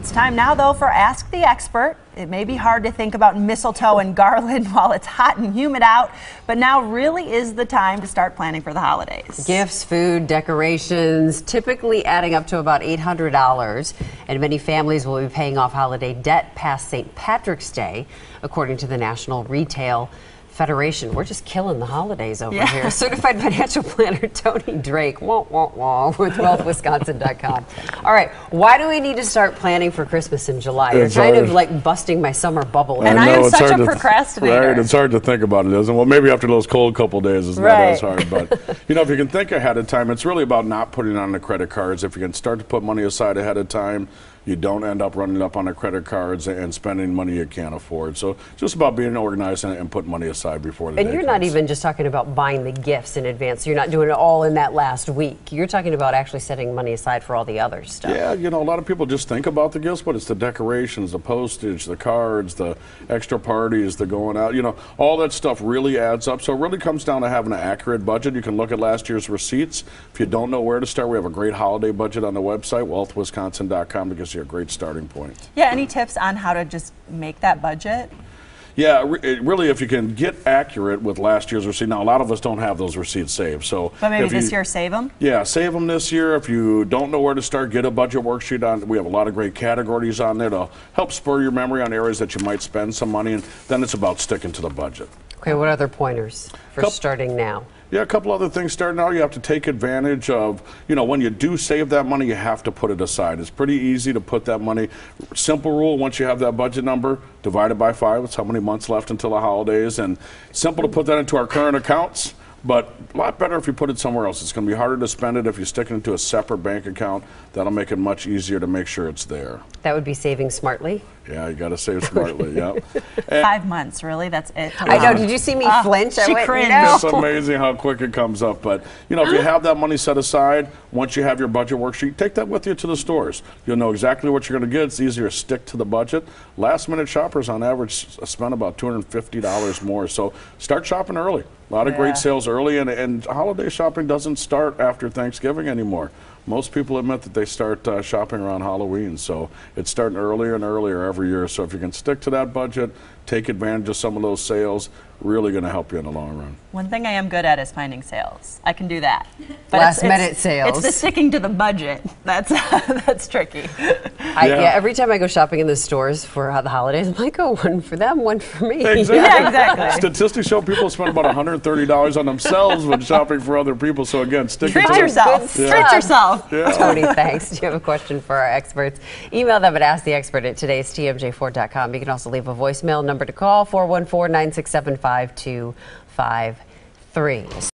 It's time now, though, for Ask the Expert. It may be hard to think about mistletoe and garland while it's hot and humid out, but now really is the time to start planning for the holidays. Gifts, food, decorations, typically adding up to about $800, and many families will be paying off holiday debt past St. Patrick's Day, according to the National Retail Federation. We're just killing the holidays over here. Certified financial planner Tony Drake, with wealthwisconsin.com. All right, why do we need to start planning for Christmas in July? You're kind of like busting my summer bubble. And I am such a procrastinator. Right, it's hard to think about it, isn't it? Well, maybe after those cold couple days, it's not as hard. But, you know, if you can think ahead of time, it's really about not putting on the credit cards. If you can start to put money aside ahead of time, you don't end up running up on the credit cards and spending money you can't afford. So just about being organized and putting money aside before the day And you're not even just talking about buying the gifts in advance. You're not doing it all in that last week. You're talking about actually setting money aside for all the other stuff. Yeah, you know, a lot of people just think about the gifts, but it's the decorations, the postage, the cards, the extra parties, the going out. You know, all that stuff really adds up. So it really comes down to having an accurate budget. You can look at last year's receipts. If you don't know where to start, we have a great holiday budget on the website, wealthwisconsin.com, to gives you a great starting point. Yeah, any tips on how to just make that budget? Yeah, really, if you can get accurate with last year's receipt. Now, a lot of us don't have those receipts saved. So, but maybe this year save them? Yeah, save them this year. If you don't know where to start, get a budget worksheet on. We have a lot of great categories on there to help spur your memory on areas that you might spend some money, and then it's about sticking to the budget. Okay, what other pointers for starting now? Yeah, a couple other things starting out. You have to take advantage of, you know, when you do save that money, you have to put it aside. It's pretty easy to put that money. Simple rule, once you have that budget number, divide it by 5. It's how many months left until the holidays. And simple to put that into our current accounts, but a lot better if you put it somewhere else. It's going to be harder to spend it if you stick it into a separate bank account. That'll make it much easier to make sure it's there. That would be saving smartly. Yeah, you got to save smartly. Yeah. 5 months, really? That's it? I know. Did you see me flinch? She cringed. No. It's amazing how quick it comes up. But, you know, if you have that money set aside, once you have your budget worksheet, take that with you to the stores. You'll know exactly what you're going to get. It's easier to stick to the budget. Last-minute shoppers, on average, spend about $250 more. So start shopping early. A lot of great sales early, and holiday shopping doesn't start after Thanksgiving anymore. Most people admit that they start shopping around Halloween, so it's starting earlier and earlier every year. So if you can stick to that budget, take advantage of some of those sales, really going to help you in the long run. One thing I am good at is finding sales. I can do that. But Last-minute sales. It's the sticking to the budget that's tricky. Every time I go shopping in the stores for the holidays, I'm like, oh, one for them, one for me. Exactly. Yeah, exactly. Statistics show people spend about $130 on themselves when shopping for other people. So again, stick Treat yourself. Treat yourself. Yeah. Tony, thanks. Do you have a question for our experts? Email them at asktheexpert at today'stmj4.com. You can also leave a voicemail. Number to call, 414-967-5253.